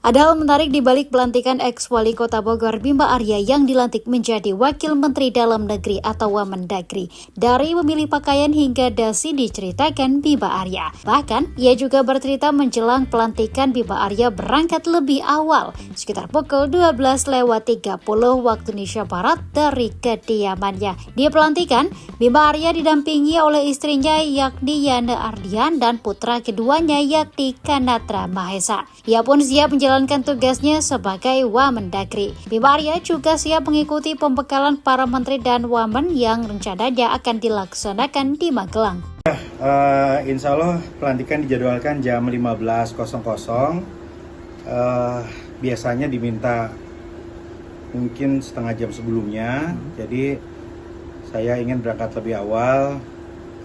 Ada hal menarik di balik pelantikan ex-wali kota Bogor Bima Arya yang dilantik menjadi Wakil Menteri Dalam Negeri atau Wamendagri. Dari memilih pakaian hingga dasi diceritakan Bima Arya. Bahkan, ia juga bercerita menjelang pelantikan Bima Arya berangkat lebih awal, sekitar pukul 12:30 waktu Indonesia Barat dari kediamannya. Di pelantikan, Bima Arya didampingi oleh istrinya yakni Yana Ardian dan putra keduanya yakni Kanatra Mahesa. Ia pun siap menjalankan tugasnya sebagai Wamendagri. Bima Arya juga siap mengikuti pembekalan para menteri dan wamen yang rencananya akan dilaksanakan di Magelang. Insya Allah pelantikan dijadwalkan jam 15.00. Biasanya diminta mungkin setengah jam sebelumnya. Jadi saya ingin berangkat lebih awal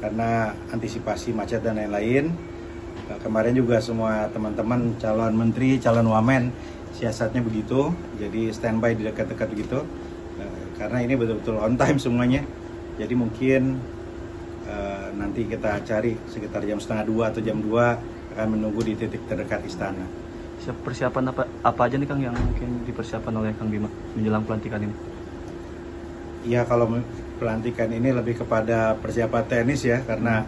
karena antisipasi macet dan lain-lain. Kemarin juga semua teman-teman calon menteri, calon wamen siasatnya begitu, jadi standby di dekat-dekat begitu, karena ini betul-betul on time semuanya. Jadi mungkin nanti kita cari sekitar jam 1:30 atau jam 2 akan menunggu di titik terdekat istana. Persiapan apa aja nih Kang yang mungkin dipersiapkan oleh Kang Bima menjelang pelantikan ini? Ya, kalau pelantikan ini lebih kepada persiapan teknis ya, karena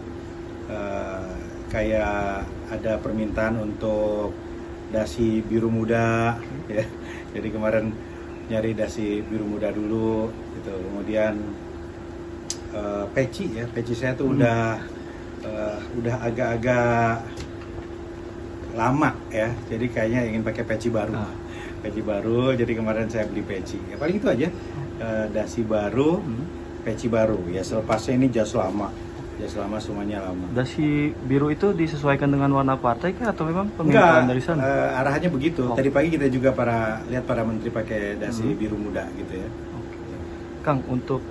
kayak ada permintaan untuk dasi biru muda ya. Jadi kemarin nyari dasi biru muda dulu gitu. Kemudian peci saya tuh udah agak-agak lama ya. Jadi kayaknya ingin pakai peci baru. Peci baru, jadi kemarin saya beli peci. Ya paling itu aja. Dasi baru, peci baru. Ya selepasnya ini jas lama. Ya selama semuanya lama. Dasi biru itu disesuaikan dengan warna partai kah atau memang permintaan dari sana? Arahannya begitu. Tadi pagi kita juga lihat para menteri pakai dasi biru muda gitu ya. Kang, untuk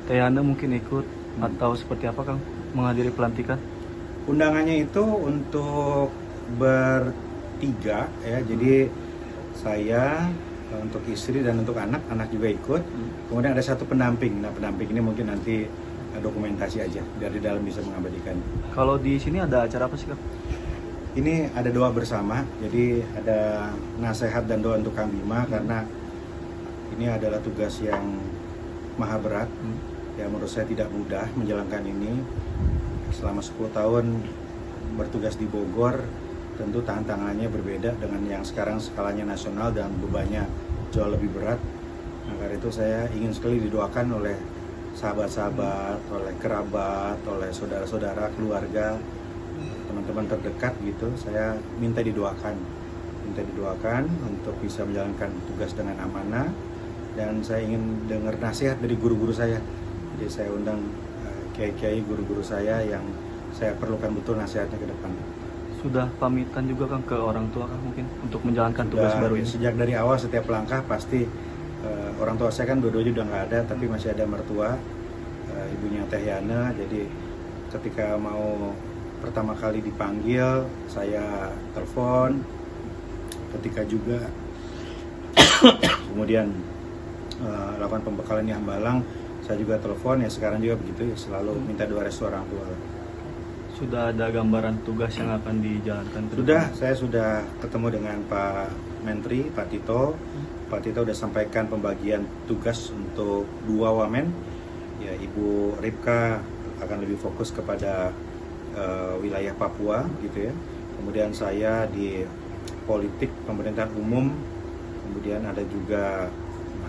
Teh Yana mungkin ikut atau seperti apa Kang menghadiri pelantikan? Undangannya itu untuk bertiga ya. Jadi saya, untuk istri dan untuk anak juga ikut. Kemudian ada satu pendamping. Nah, pendamping ini mungkin nanti dokumentasi aja, dari dalam bisa mengabadikan. Kalau di sini ada acara apa sih Kang? Ini ada doa bersama, jadi ada nasihat dan doa untuk Kang Bima karena ini adalah tugas yang maha berat. Ya menurut saya tidak mudah menjalankan ini. Selama 10 tahun bertugas di Bogor, tentu tantangannya berbeda dengan yang sekarang skalanya nasional dan bebannya jauh lebih berat. Nah, karena itu saya ingin sekali didoakan oleh sahabat-sahabat, oleh kerabat, oleh saudara-saudara, keluarga, teman-teman terdekat gitu. Saya minta didoakan untuk bisa menjalankan tugas dengan amanah, dan saya ingin dengar nasihat dari guru-guru saya. Jadi saya undang kiai-kiai guru-guru saya yang saya perlukan betul nasihatnya ke depan. Sudah pamitan juga Kang ke orang tua Kang mungkin untuk menjalankan tugas baru ini? Sejak dari awal setiap langkah pasti orang tua saya kan dua-duanya udah nggak ada, tapi masih ada mertua, ibunya Teh Yana. Jadi ketika mau pertama kali dipanggil, saya telepon. Ketika juga kemudian lakukan pembekalan di Hambalang, saya juga telepon. Ya sekarang juga begitu, ya selalu minta doa restu orang tua. Sudah ada gambaran tugas yang akan dijalankan? Saya sudah ketemu dengan Pak Menteri, Pak Tito. Pak Tito sudah sampaikan pembagian tugas untuk 2 wamen. Ya, Ibu Ripka akan lebih fokus kepada wilayah Papua gitu ya. Kemudian saya di politik pemerintahan umum. Kemudian ada juga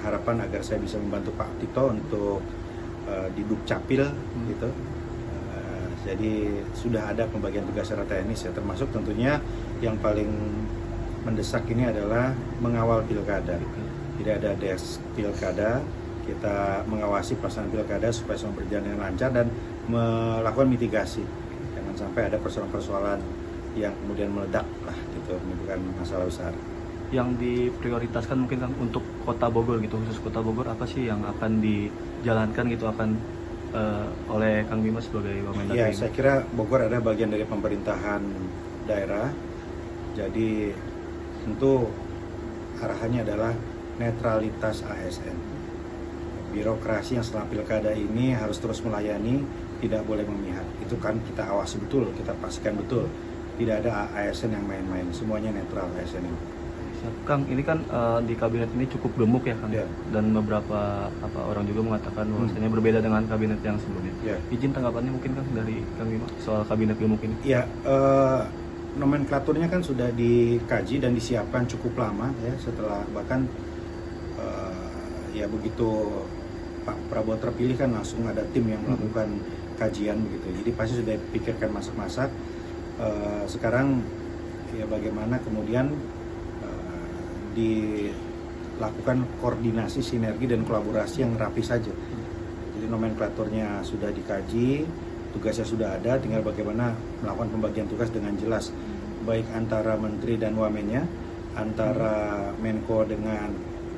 harapan agar saya bisa membantu Pak Tito untuk di Dukcapil gitu. Jadi sudah ada pembagian tugas secara teknis ya, termasuk tentunya yang paling mendesak ini adalah mengawal pilkada. Jadi ada desk pilkada, kita mengawasi pelaksanaan pilkada supaya semua berjalan dengan lancar dan melakukan mitigasi. Jangan sampai ada persoalan-persoalan yang kemudian meledak lah gitu, menimbulkan masalah besar. Yang diprioritaskan mungkin Kang untuk Kota Bogor gitu, khusus Kota Bogor apa sih yang akan dijalankan gitu oleh Kang Bima sebagai Wamendagri? Ya, saya kira Bogor ada bagian dari pemerintahan daerah. Jadi tentu arahannya adalah netralitas ASN. Birokrasi yang setelah pilkada ini harus terus melayani, tidak boleh memihak. Itu kan kita awasi betul, kita pastikan betul. Tidak ada ASN yang main-main, semuanya netral ASN ini. Siap. Kang, ini kan di kabinet ini cukup gemuk ya Kang, Ya. dan beberapa orang juga mengatakan bahwasanya berbeda dengan kabinet yang sebelumnya. Ya. Izin tanggapannya mungkin Kang dari Kang Bima soal kabinet gemuk ini. Ya, nomenklaturnya kan sudah dikaji dan disiapkan cukup lama ya, setelah bahkan ya begitu Pak Prabowo terpilih kan langsung ada tim yang melakukan kajian begitu. Jadi pasti sudah dipikirkan masak-masak. Sekarang ya bagaimana kemudian dilakukan koordinasi, sinergi dan kolaborasi yang rapi saja. Jadi nomenklaturnya sudah dikaji, tugasnya sudah ada, tinggal bagaimana melakukan pembagian tugas dengan jelas, baik antara menteri dan wamennya, antara Menko dengan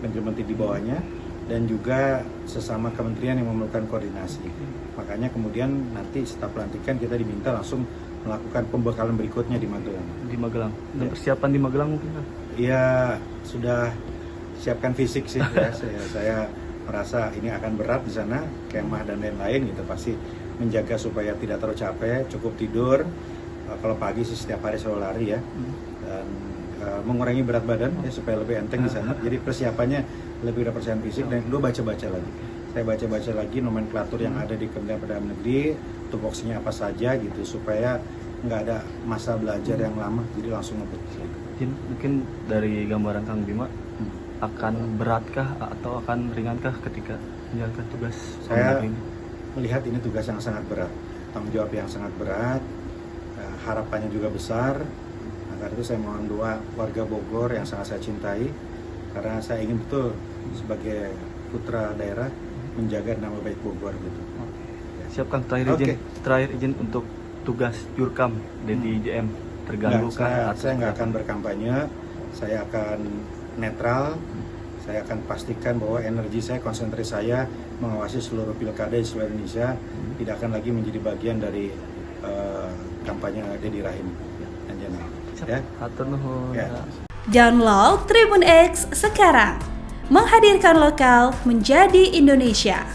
menteri-menteri di bawahnya, dan juga sesama kementerian yang memerlukan koordinasi. Makanya kemudian nanti setelah pelantikan kita diminta langsung melakukan pembekalan berikutnya di Magelang. Di Magelang. Dan Ya. persiapan di Magelang mungkin Kang? Ya sudah siapkan fisik sih ya. Saya merasa ini akan berat di sana, kemah dan lain-lain gitu, pasti menjaga supaya tidak terlalu capek, cukup tidur. Kalau pagi sih setiap hari selalu lari ya, dan mengurangi berat badan ya supaya lebih enteng di sana. Jadi persiapannya lebih ada persiapan fisik, dan kedua baca-baca lagi. Saya baca-baca lagi nomenklatur yang ada di Kementerian Perdagangan Negeri, tupoksinya apa saja gitu, supaya nggak ada masa belajar yang lama, jadi langsung ngebut. Izin, mungkin dari gambaran Kang Bima akan beratkah atau akan ringankah ketika menjalankan tugas Saya kabinet ini? melihat ini tugas yang sangat berat, tanggung jawab yang sangat berat, harapannya juga besar. Nah, karena itu saya mohon doa warga Bogor yang sangat saya cintai, karena saya ingin betul sebagai putra daerah menjaga nama baik Bogor gitu. Siap Kang, terakhir izin untuk tugas Jurkam Dedi JM terganggu kah? Saya nggak akan berkampanye, saya akan netral. Saya akan pastikan bahwa energi saya, konsentrasi saya mengawasi seluruh pilkada di seluruh Indonesia, tidak akan lagi menjadi bagian dari kampanye Dedi Rahim dan Jana. Ya. Hatur nuhun. Ya. Download Tribun X sekarang, menghadirkan lokal menjadi Indonesia.